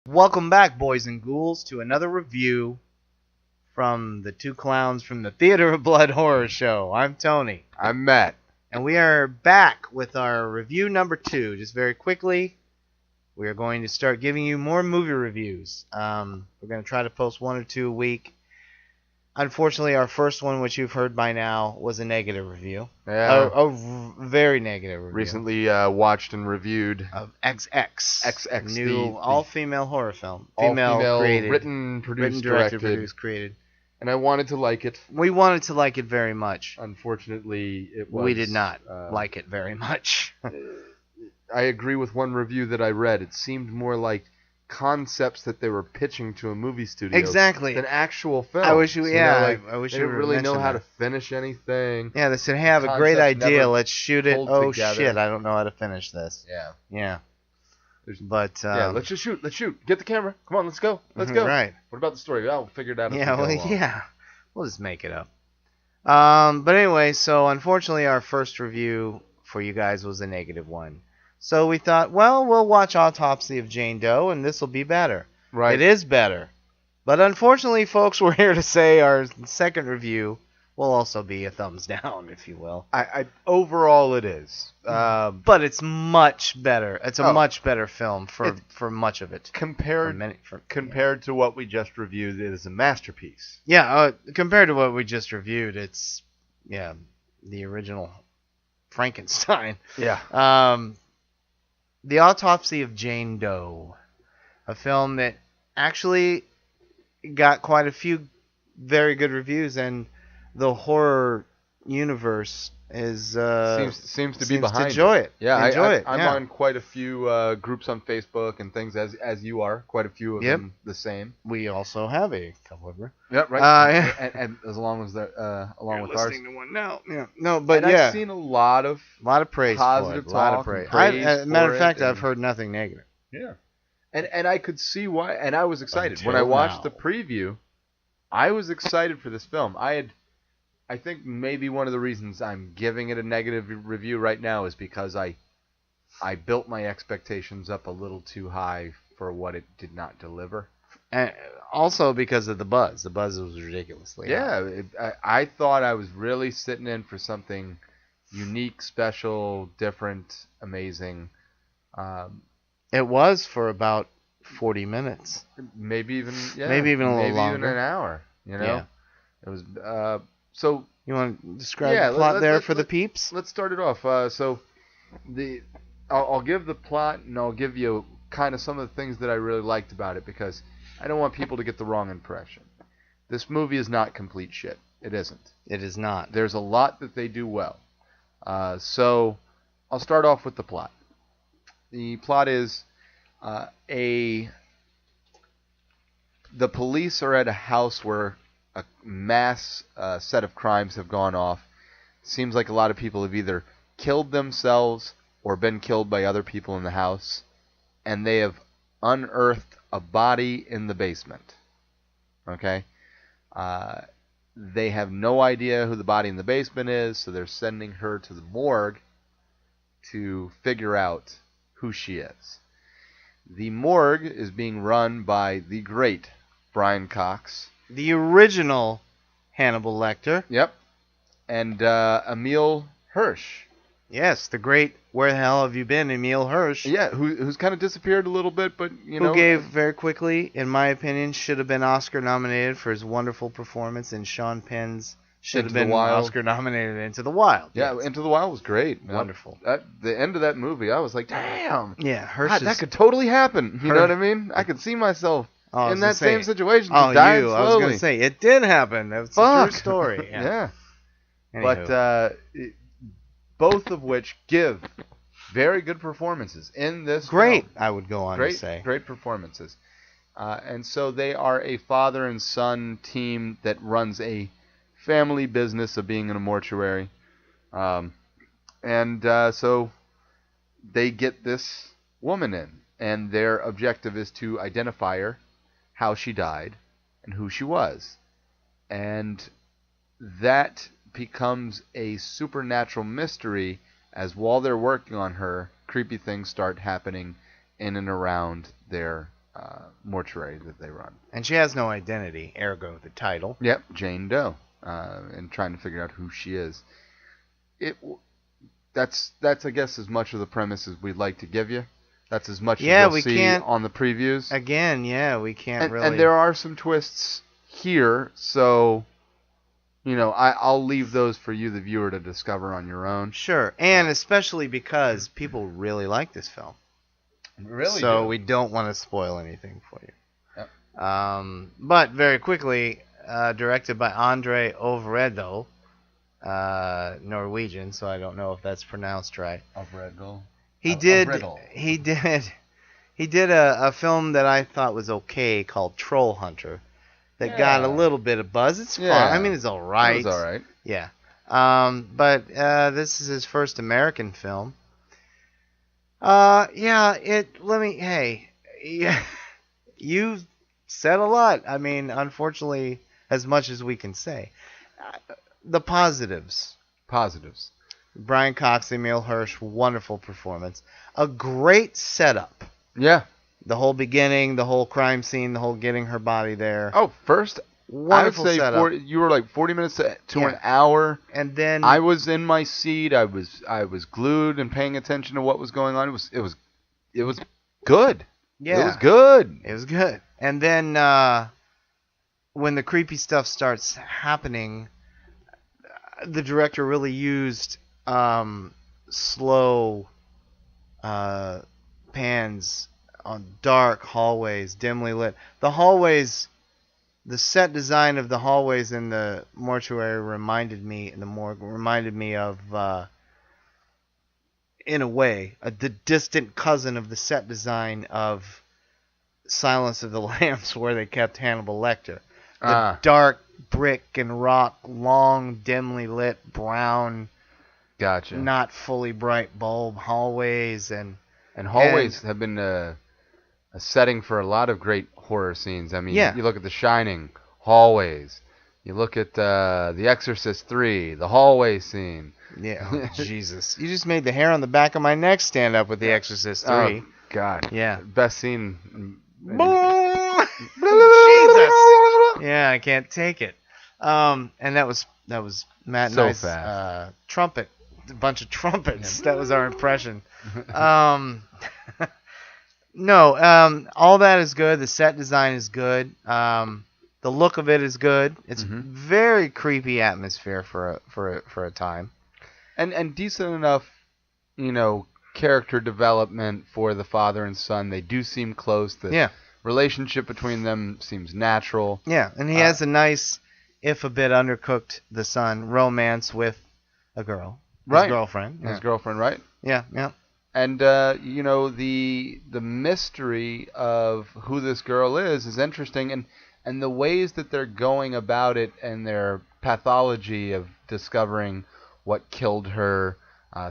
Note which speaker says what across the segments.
Speaker 1: Welcome back, boys and ghouls, to another review from the two clowns from the Theater of Blood Horror Show. I'm Tony.
Speaker 2: I'm Matt.
Speaker 1: And we are back with our review number 2. Just very quickly, we are going to start giving you more movie reviews. We're going to try to post 1 or 2 a week. Unfortunately, our first one, which you've heard by now, was a negative review.
Speaker 2: Yeah.
Speaker 1: A very negative review.
Speaker 2: Recently watched and reviewed
Speaker 1: of XX.
Speaker 2: XX,
Speaker 1: new all-female horror film.
Speaker 2: All-female,
Speaker 1: created,
Speaker 2: written, produced,
Speaker 1: directed,
Speaker 2: directed.
Speaker 1: produced, created.
Speaker 2: And I wanted to like it.
Speaker 1: We wanted to like it very much.
Speaker 2: Unfortunately, it was...
Speaker 1: We did not like it very much.
Speaker 2: I agree with one review that I read. It seemed more like concepts that they were pitching to a movie studio
Speaker 1: exactly
Speaker 2: than actual films.
Speaker 1: I wish we, yeah,
Speaker 2: I wish
Speaker 1: they
Speaker 2: didn't really know how
Speaker 1: that.
Speaker 2: to finish anything.
Speaker 1: Yeah, they said, hey, I have a great idea, let's shoot it. Oh
Speaker 2: together.
Speaker 1: Shit, I don't know how to finish this.
Speaker 2: Yeah.
Speaker 1: But
Speaker 2: let's just shoot. Let's shoot. Get the camera. Come on, let's go. Let's go.
Speaker 1: Right.
Speaker 2: What about the story? I'll figure it out.
Speaker 1: Yeah. We'll just make it up. But anyway, so unfortunately, our first review for you guys was a negative one. So we thought, well, we'll watch Autopsy of Jane Doe, and this will be better.
Speaker 2: Right.
Speaker 1: It is better. But unfortunately, folks, we're here to say our second review will also be a thumbs down, if you will.
Speaker 2: Overall, it is.
Speaker 1: But it's much better. It's a much better film for much of it.
Speaker 2: Compared to what we just reviewed, it is a masterpiece.
Speaker 1: Yeah, compared to what we just reviewed, it's, the original Frankenstein.
Speaker 2: Yeah.
Speaker 1: The Autopsy of Jane Doe, a film that actually got quite a few very good reviews, and the horror universe is
Speaker 2: seems to be behind
Speaker 1: enjoy it.
Speaker 2: Yeah,
Speaker 1: enjoy it.
Speaker 2: I'm on quite a few groups on Facebook and things, as you are. Quite a few of them the same.
Speaker 1: We also have a couple of them.
Speaker 2: Yeah, right. And as long as along with ours.
Speaker 1: Listening to one now. Yeah. No, but
Speaker 2: I've seen a lot of
Speaker 1: praise
Speaker 2: positive
Speaker 1: for it. A lot of praise. As a matter of fact, I've heard nothing negative.
Speaker 2: Yeah. And I could see why, and I was excited when I watched the preview. I was excited for this film. I think maybe one of the reasons I'm giving it a negative review right now is because I built my expectations up a little too high for what it did not deliver.
Speaker 1: And also because of the buzz. The buzz was ridiculously high.
Speaker 2: I thought I was really sitting in for something unique, special, different, amazing.
Speaker 1: It was for about 40 minutes.
Speaker 2: Maybe even
Speaker 1: a little longer.
Speaker 2: Even an hour. You know,
Speaker 1: yeah.
Speaker 2: It was. So
Speaker 1: you want to describe the plot there for the peeps?
Speaker 2: Let's start it off. I'll give the plot, and I'll give you kind of some of the things that I really liked about it, because I don't want people to get the wrong impression. This movie is not complete shit. It isn't.
Speaker 1: It is not.
Speaker 2: There's a lot that they do well. So I'll start off with the plot. The plot is the police are at a house where a mass set of crimes have gone off. Seems like a lot of people have either killed themselves or been killed by other people in the house, and they have unearthed a body in the basement. Okay? They have no idea who the body in the basement is, so they're sending her to the morgue to figure out who she is. The morgue is being run by the great Brian Cox.
Speaker 1: The original Hannibal Lecter.
Speaker 2: Yep. And Emil Hirsch.
Speaker 1: Yes, the great Where the Hell Have You Been, Emil Hirsch.
Speaker 2: Yeah, who's kind of disappeared a little bit, but, you know.
Speaker 1: Who gave, very quickly, in my opinion, should have been Oscar nominated for his wonderful performance in Sean Penn's should have been Oscar nominated Into the Wild.
Speaker 2: Yeah, yes. Into the Wild was great.
Speaker 1: Wonderful.
Speaker 2: At the end of that movie, I was like, damn.
Speaker 1: Yeah, Hirsch
Speaker 2: God, that could totally happen. You know what I mean? I could see myself in that same situation. Dying slowly.
Speaker 1: I was going to say, it did happen. It's a true story.
Speaker 2: Yeah. But both of which give very good performances in this
Speaker 1: film.
Speaker 2: I
Speaker 1: would go on to say.
Speaker 2: Great performances. And so they are a father and son team that runs a family business of being in a mortuary. So they get this woman in, and their objective is to identify her, how she died, and who she was. And that becomes a supernatural mystery, as while they're working on her, creepy things start happening in and around their mortuary that they run.
Speaker 1: And she has no identity, ergo the title.
Speaker 2: Yep, Jane Doe, and trying to figure out who she is. That's I guess as much of the premise as we'd like to give you. That's as much as you'll see on the previews.
Speaker 1: Again, we can't really.
Speaker 2: And there are some twists here, so I'll leave those for you, the viewer, to discover on your own.
Speaker 1: Sure, and especially because people really like this film.
Speaker 2: Really?
Speaker 1: So we don't want to spoil anything for you.
Speaker 2: Yep.
Speaker 1: But very quickly, directed by Andre Ovredal, Norwegian, so I don't know if that's pronounced right.
Speaker 2: Ovredal.
Speaker 1: He did a film that I thought was okay called Troll Hunter that got a little bit of buzz. It's fun. I mean, it's all right.
Speaker 2: It was all right.
Speaker 1: Yeah. But this is his first American film. You said a lot. I mean, unfortunately, as much as we can say. The positives. Brian Cox, Emil Hirsch, wonderful performance. A great setup.
Speaker 2: Yeah.
Speaker 1: The whole beginning, the whole crime scene, the whole getting her body there.
Speaker 2: Oh, first,
Speaker 1: wonderful
Speaker 2: I would say
Speaker 1: setup.
Speaker 2: you were like 40 minutes to an hour.
Speaker 1: And then
Speaker 2: I was in my seat. I was glued and paying attention to what was going on. It was good.
Speaker 1: Yeah.
Speaker 2: It was good.
Speaker 1: It was good. And then when the creepy stuff starts happening, the director really used slow pans on dark hallways, dimly lit. The hallways, the set design of the hallways in the mortuary reminded me of, in a way, the distant cousin of the set design of Silence of the Lambs, where they kept Hannibal Lecter. The dark brick and rock, long, dimly lit, brown,
Speaker 2: gotcha,
Speaker 1: not fully bright bulb hallways, and
Speaker 2: hallways have been a setting for a lot of great horror scenes. I mean, you look at The Shining, hallways. You look at The Exorcist 3, the hallway scene.
Speaker 1: Yeah, oh, Jesus, you just made the hair on the back of my neck stand up with The Exorcist 3.
Speaker 2: Oh, God,
Speaker 1: yeah,
Speaker 2: best scene.
Speaker 1: Jesus. Yeah, I can't take it. And that was Matt and I's trumpet, a bunch of trumpets. Yeah. That was our impression. No, all that is good. The set design is good. The look of it is good. It's very creepy atmosphere for a time, and
Speaker 2: decent enough, character development for the father and son. They do seem close. The relationship between them seems natural.
Speaker 1: Yeah, and he has a nice, if a bit undercooked, the son, romance with a girl. His girlfriend.
Speaker 2: His girlfriend, right?
Speaker 1: Yeah, yeah.
Speaker 2: And, the mystery of who this girl is interesting. And the ways that they're going about it and their pathology of discovering what killed her,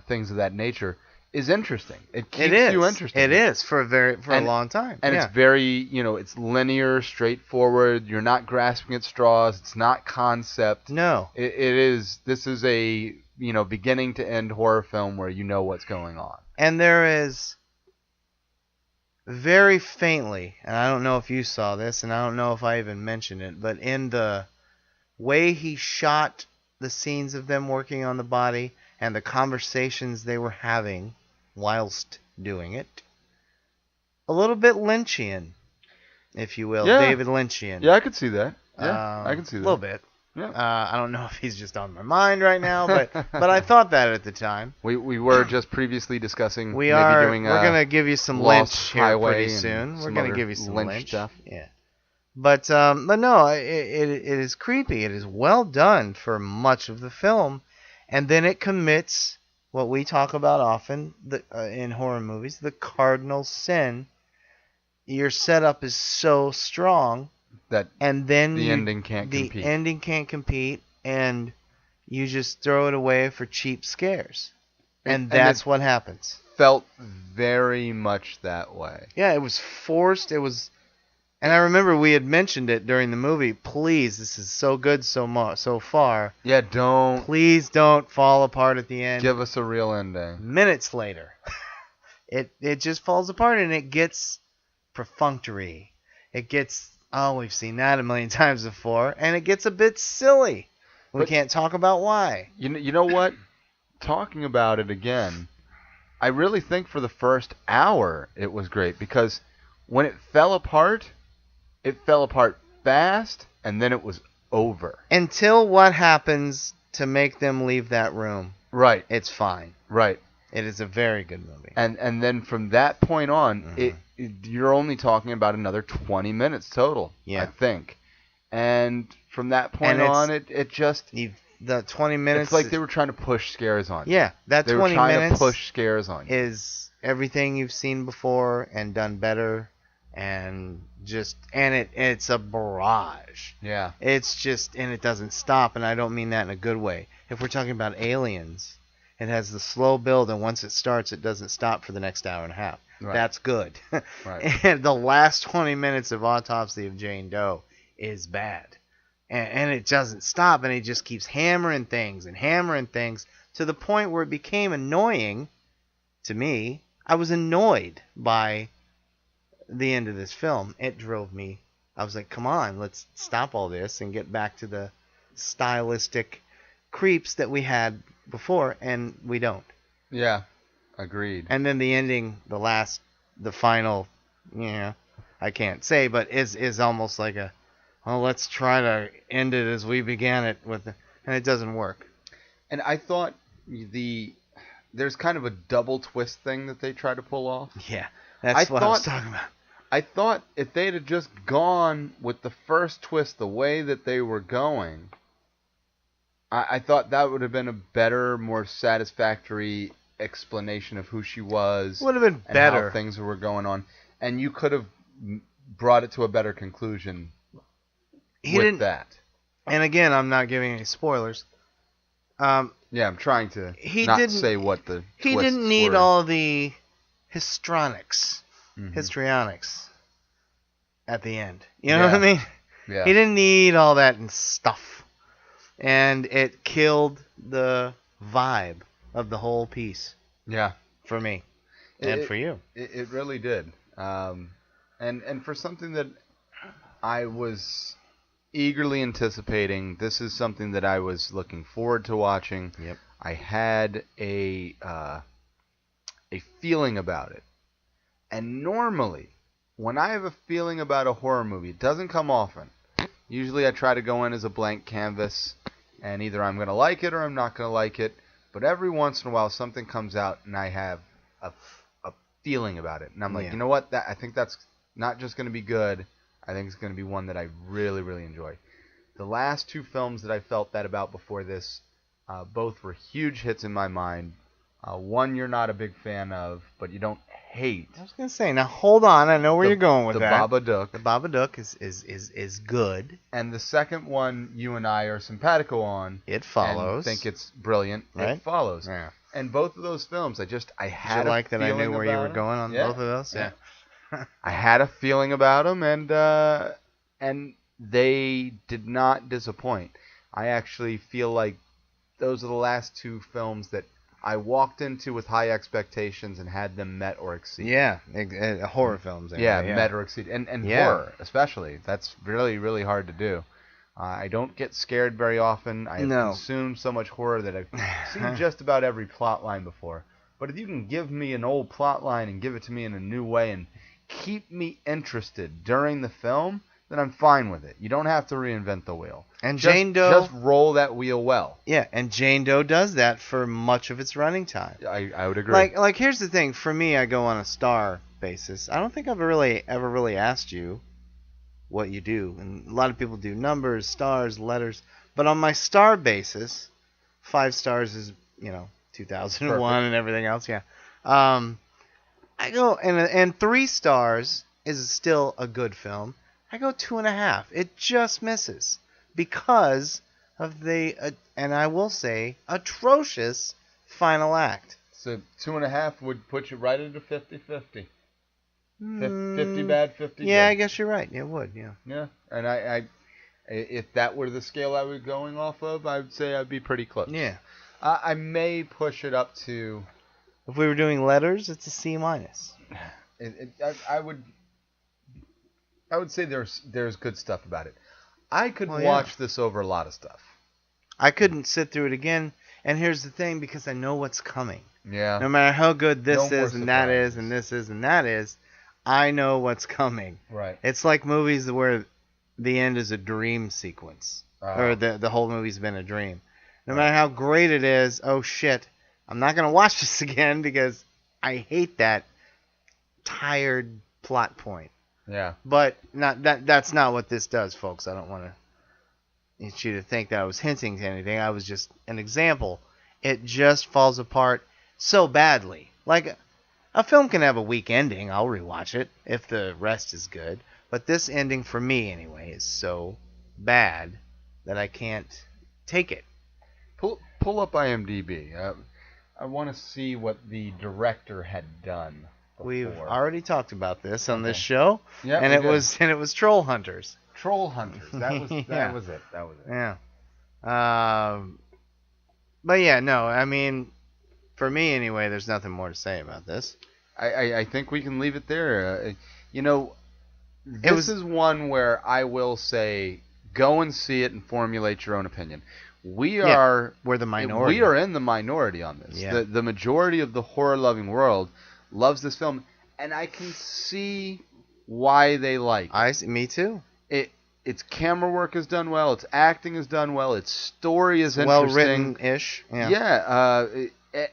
Speaker 2: things of that nature, is interesting. It keeps you interested.
Speaker 1: It is for a long time.
Speaker 2: And it's very, it's linear, straightforward. You're not grasping at straws. It's not concept.
Speaker 1: No.
Speaker 2: It is. This is a, beginning to end horror film where you know what's going on.
Speaker 1: And there is very faintly, and I don't know if you saw this, and I don't know if I even mentioned it, but in the way he shot the scenes of them working on the body and the conversations they were having whilst doing it, a little bit Lynchian, if you will.
Speaker 2: Yeah.
Speaker 1: David Lynchian.
Speaker 2: Yeah, I could see that. Yeah, I can see that.
Speaker 1: A little bit.
Speaker 2: Yeah.
Speaker 1: I don't know if he's just on my mind right now, but I thought that at the time.
Speaker 2: We were just previously discussing
Speaker 1: we're gonna give you some Lynch here pretty soon. We're gonna give you some Lynch
Speaker 2: stuff.
Speaker 1: Yeah. But no, it is creepy. It is well done for much of the film, and then it commits what we talk about often in horror movies, the cardinal sin. Your setup is so strong and then
Speaker 2: the ending can't compete.
Speaker 1: The ending can't compete, and you just throw it away for cheap scares, and that's what happens.
Speaker 2: Felt very much that way.
Speaker 1: Yeah, it was forced. It was. And I remember we had mentioned it during the movie. Please, this is so good so far.
Speaker 2: Yeah,
Speaker 1: Please don't fall apart at the end.
Speaker 2: Give us a real ending.
Speaker 1: Minutes later, it just falls apart, and it gets perfunctory. It gets, oh, we've seen that a million times before, and it gets a bit silly. We can't talk about why.
Speaker 2: You know what? Talking about it again, I really think for the first hour it was great, because when it fell apart fast, and then it was over.
Speaker 1: Until what happens to make them leave that room.
Speaker 2: Right.
Speaker 1: It's fine.
Speaker 2: Right.
Speaker 1: It is a very good movie.
Speaker 2: And then from that point on, you're only talking about another 20 minutes total, I think. And from that point on, it just...
Speaker 1: The 20 minutes...
Speaker 2: It's like they were trying to push scares on you.
Speaker 1: Yeah, that 20 minutes...
Speaker 2: They were trying to push scares on you.
Speaker 1: ...is everything you've seen before and done better, and it's a barrage.
Speaker 2: Yeah.
Speaker 1: It's just... And it doesn't stop, and I don't mean that in a good way. If we're talking about Aliens, it has the slow build, and once it starts, it doesn't stop for the next hour and a half. Right. That's good.
Speaker 2: Right.
Speaker 1: And the last 20 minutes of Autopsy of Jane Doe is bad. And it doesn't stop, and it just keeps hammering things to the point where it became annoying to me. I was annoyed by the end of this film. It drove me. I was like, come on, let's stop all this and get back to the stylistic creeps that we had before, and we don't.
Speaker 2: Yeah, agreed.
Speaker 1: And then the ending, the final, I can't say, but is almost like a, well, let's try to end it as we began it with, and it doesn't work.
Speaker 2: And I thought there's kind of a double twist thing that they try to pull off.
Speaker 1: Yeah, that's what I was talking about.
Speaker 2: I thought if they'd have just gone with the first twist the way that they were going, I thought that would have been a better, more satisfactory explanation of who she was.
Speaker 1: Would have been better.
Speaker 2: And how things were going on. And you could have brought it to a better conclusion with that.
Speaker 1: And again, I'm not giving any spoilers.
Speaker 2: Yeah, I'm trying to not say what the
Speaker 1: He didn't need all the histrionics at the end. You know what I mean?
Speaker 2: Yeah.
Speaker 1: He didn't need all that and stuff. And it killed the vibe of the whole piece.
Speaker 2: Yeah.
Speaker 1: For me. And for you.
Speaker 2: It really did. And for something that I was eagerly anticipating, this is something that I was looking forward to watching.
Speaker 1: Yep.
Speaker 2: I had a feeling about it. And normally, when I have a feeling about a horror movie, it doesn't come often. Usually I try to go in as a blank canvas, and either I'm going to like it or I'm not going to like it. But every once in a while, something comes out, and I have a feeling about it. And I'm like, you know what? I think that's not just going to be good. I think it's going to be one that I really, really enjoy. The last two films that I felt that about before this, both were huge hits in my mind. One you're not a big fan of, but you don't hate.
Speaker 1: I was going to say, now hold on. I know where you're going with that.
Speaker 2: The Babadook.
Speaker 1: The Babadook is good.
Speaker 2: And the second one you and I are simpatico on.
Speaker 1: It Follows.
Speaker 2: And think it's brilliant.
Speaker 1: Right?
Speaker 2: It Follows.
Speaker 1: Yeah.
Speaker 2: And both of those films, I had
Speaker 1: Did you like
Speaker 2: a
Speaker 1: that I
Speaker 2: feeling
Speaker 1: knew where you were
Speaker 2: about
Speaker 1: going on both of those? Yeah.
Speaker 2: I had a feeling about them, and they did not disappoint. I actually feel like those are the last two films that I walked into with high expectations and had them met or exceed.
Speaker 1: Yeah, horror films. Anyway,
Speaker 2: met or exceed. And horror, especially. That's really, really hard to do. I don't get scared very often. I have consumed so much horror that I've seen just about every plot line before. But if you can give me an old plot line and give it to me in a new way and keep me interested during the film, then I'm fine with it. You don't have to reinvent the wheel.
Speaker 1: And Jane Doe...
Speaker 2: Just roll that wheel well.
Speaker 1: Yeah, and Jane Doe does that for much of its running time.
Speaker 2: I would agree.
Speaker 1: Like here's the thing. For me, I go on a star basis. I don't think I've ever really asked you what you do. And a lot of people do numbers, stars, letters. But on my star basis, 5 stars is, 2001
Speaker 2: Perfect.
Speaker 1: And everything else, yeah. I go, and 3 stars is still a good film. I go 2.5. It just misses because of the, and I will say, atrocious final act.
Speaker 2: So 2.5 would put you right into 50-50. 50 bad, 50
Speaker 1: Yeah,
Speaker 2: good.
Speaker 1: I guess you're right. It would, yeah.
Speaker 2: Yeah, and I if that were the scale I was going off of, I would say I'd be pretty close.
Speaker 1: Yeah.
Speaker 2: I may push it up to...
Speaker 1: If we were doing letters, it's a C-.
Speaker 2: I would... I would say there's good stuff about it. I could watch this over a lot of stuff.
Speaker 1: I couldn't sit through it again. And here's the thing, because I know what's coming.
Speaker 2: Yeah.
Speaker 1: No matter how good this is and that is and this is and that is, I know what's coming.
Speaker 2: Right.
Speaker 1: It's like movies where the end is a dream sequence. Or the whole movie's been a dream. No matter how great it is, oh shit, I'm not going to watch this again because I hate that tired plot point.
Speaker 2: Yeah.
Speaker 1: But that's not what this does, folks. I don't want to get you to think that I was hinting to anything. I was just an example. It just falls apart so badly. Like, a film can have a weak ending. I'll rewatch it if the rest is good. But this ending, for me anyway, is so bad that I can't take it.
Speaker 2: Pull up IMDb. I want to see what the director had done before.
Speaker 1: We've already talked about this on this show.
Speaker 2: Yeah,
Speaker 1: and it was Troll Hunters.
Speaker 2: Troll Hunters. That was that was it.
Speaker 1: Yeah. But yeah, no, I mean, for me anyway, there's nothing more to say about this.
Speaker 2: I think we can leave it there. This is one where I will say, go and see it and formulate your own opinion. We're the minority. We are in the minority on this.
Speaker 1: Yeah.
Speaker 2: The majority of the horror-loving world loves this film, and I can see why they like it.
Speaker 1: Me too.
Speaker 2: Its camera work is done well. Its acting is done well. Its story is interesting.
Speaker 1: Well written-ish. Yeah.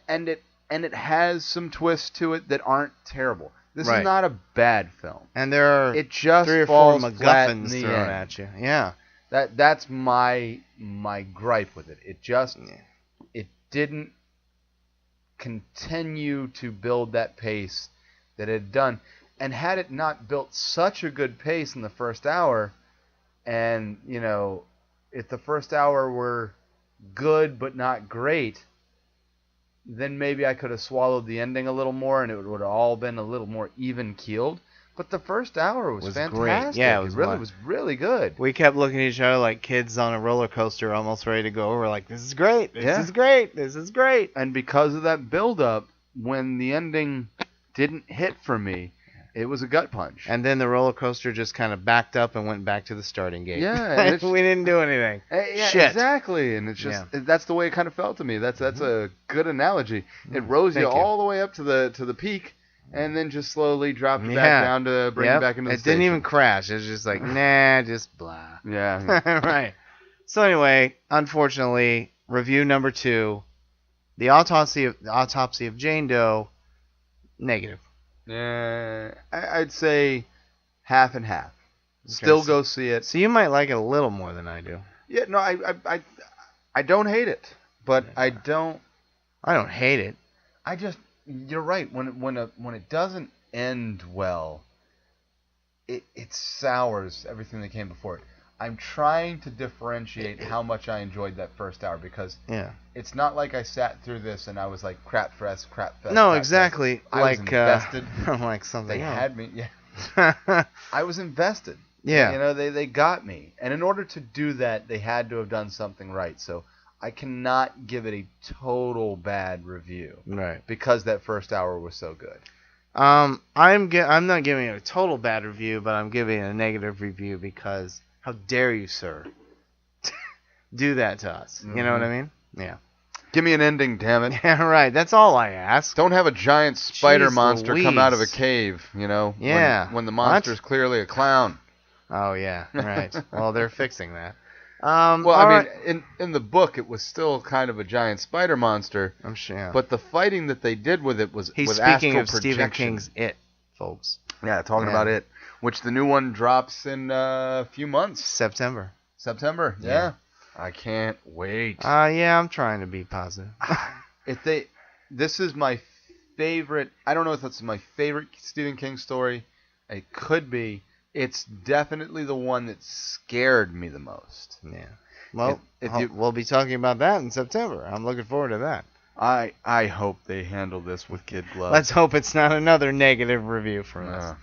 Speaker 2: And it has some twists to it that aren't terrible. This is not a bad film.
Speaker 1: And there are
Speaker 2: it just
Speaker 1: 3 or 4 MacGuffins thrown at you. Yeah.
Speaker 2: That's my gripe with it. It just it didn't continue to build that pace that it had done. And had it not built such a good pace in the first hour, and if the first hour were good but not great, then maybe I could have swallowed the ending a little more and it would have all been a little more even keeled. But the first hour was fantastic.
Speaker 1: Great. Yeah, it was
Speaker 2: really good.
Speaker 1: We kept looking at each other like kids on a roller coaster, almost ready to go. We're like, "This is great! This is great! This is great!"
Speaker 2: And because of that build-up, when the ending didn't hit for me, it was a gut punch.
Speaker 1: And then the roller coaster just kind of backed up and went back to the starting gate.
Speaker 2: Yeah,
Speaker 1: we didn't do anything.
Speaker 2: Yeah,
Speaker 1: Shit.
Speaker 2: Exactly. And it's just that's the way it kind of felt to me. That's a good analogy. It rose you all the way up to the peak. And then just slowly dropped it back down to bring it back into the station.
Speaker 1: It didn't even crash. It was just like, nah, just blah.
Speaker 2: Yeah.
Speaker 1: Right. So anyway, unfortunately, review number 2, the autopsy of Jane Doe, negative.
Speaker 2: Yeah, I'd say half and half. Still go see it.
Speaker 1: So you might like it a little more than I do.
Speaker 2: Yeah, no, I don't hate it, but I don't
Speaker 1: hate it.
Speaker 2: You're right. When it doesn't end well, it sours everything that came before it. I'm trying to differentiate how much I enjoyed that first hour because it's not like I sat through this and I was like crap fest.
Speaker 1: No, exactly.
Speaker 2: I was invested.
Speaker 1: Like something.
Speaker 2: They
Speaker 1: else.
Speaker 2: had me. Yeah. I was invested.
Speaker 1: Yeah.
Speaker 2: They got me, and in order to do that, they had to have done something right. So I cannot give it a total bad review,
Speaker 1: right?
Speaker 2: Because that first hour was so good.
Speaker 1: I'm not giving it a total bad review, but I'm giving it a negative review because how dare you, sir, do that to us? You know what I mean? Yeah.
Speaker 2: Give me an ending, damn it.
Speaker 1: Yeah, right. That's all I ask.
Speaker 2: Don't have a giant spider monster come out of a cave,
Speaker 1: Yeah.
Speaker 2: When the monster's clearly a clown.
Speaker 1: Oh yeah, right. Well, they're fixing that.
Speaker 2: In the book, it was still kind of a giant spider monster.
Speaker 1: I'm sure. Yeah.
Speaker 2: But the fighting that they did with it was
Speaker 1: He's
Speaker 2: with
Speaker 1: speaking
Speaker 2: astral
Speaker 1: of
Speaker 2: projection.
Speaker 1: Stephen King's It, folks.
Speaker 2: Yeah, talking about It, which the new one drops in a few months.
Speaker 1: September.
Speaker 2: Yeah. I can't wait.
Speaker 1: Yeah, I'm trying to be positive.
Speaker 2: This is my favorite. I don't know if that's my favorite Stephen King story. It could be. It's definitely the one that scared me the most.
Speaker 1: Yeah. Well, we'll be talking about that in September. I'm looking forward to that.
Speaker 2: I hope they handle this with kid gloves.
Speaker 1: Let's hope it's not another negative review from us.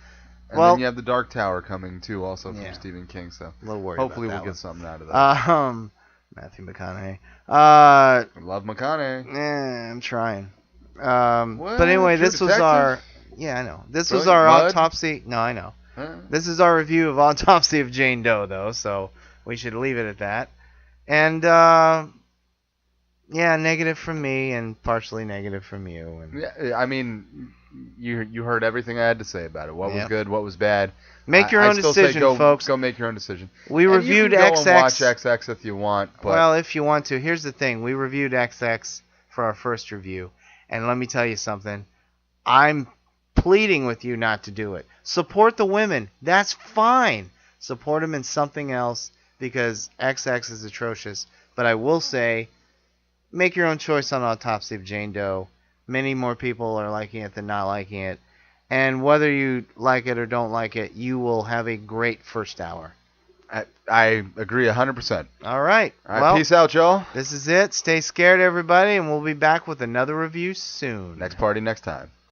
Speaker 2: And then you have The Dark Tower coming too, also from Stephen King. So
Speaker 1: a little worried.
Speaker 2: Hopefully
Speaker 1: we'll
Speaker 2: get something out of that.
Speaker 1: Matthew McConaughey.
Speaker 2: Love McConaughey.
Speaker 1: I'm trying. But anyway, this was our. Yeah, I know. This was our autopsy. No, I know. This is our review of Autopsy of Jane Doe, though, so we should leave it at that. And, yeah, negative from me and partially negative from you. And
Speaker 2: yeah, I mean, you heard everything I had to say about it. What was good, what was bad.
Speaker 1: Make your own decision, folks.
Speaker 2: Go make your own decision.
Speaker 1: We reviewed
Speaker 2: you can
Speaker 1: XX.
Speaker 2: Go and watch XX if you want. But
Speaker 1: well, if you want to. Here's the thing. We reviewed XX for our first review. And let me tell you something. I'm pleading with you not to do it. Support the women. That's fine. Support them in something else because XX is atrocious. But I will say, make your own choice on Autopsy of Jane Doe. Many more people are liking it than not liking it. And whether you like it or don't like it, you will have a great first hour.
Speaker 2: I agree 100%.
Speaker 1: All right.
Speaker 2: Well, peace out, y'all.
Speaker 1: This is it. Stay scared, everybody, and we'll be back with another review soon.
Speaker 2: Next party, next time.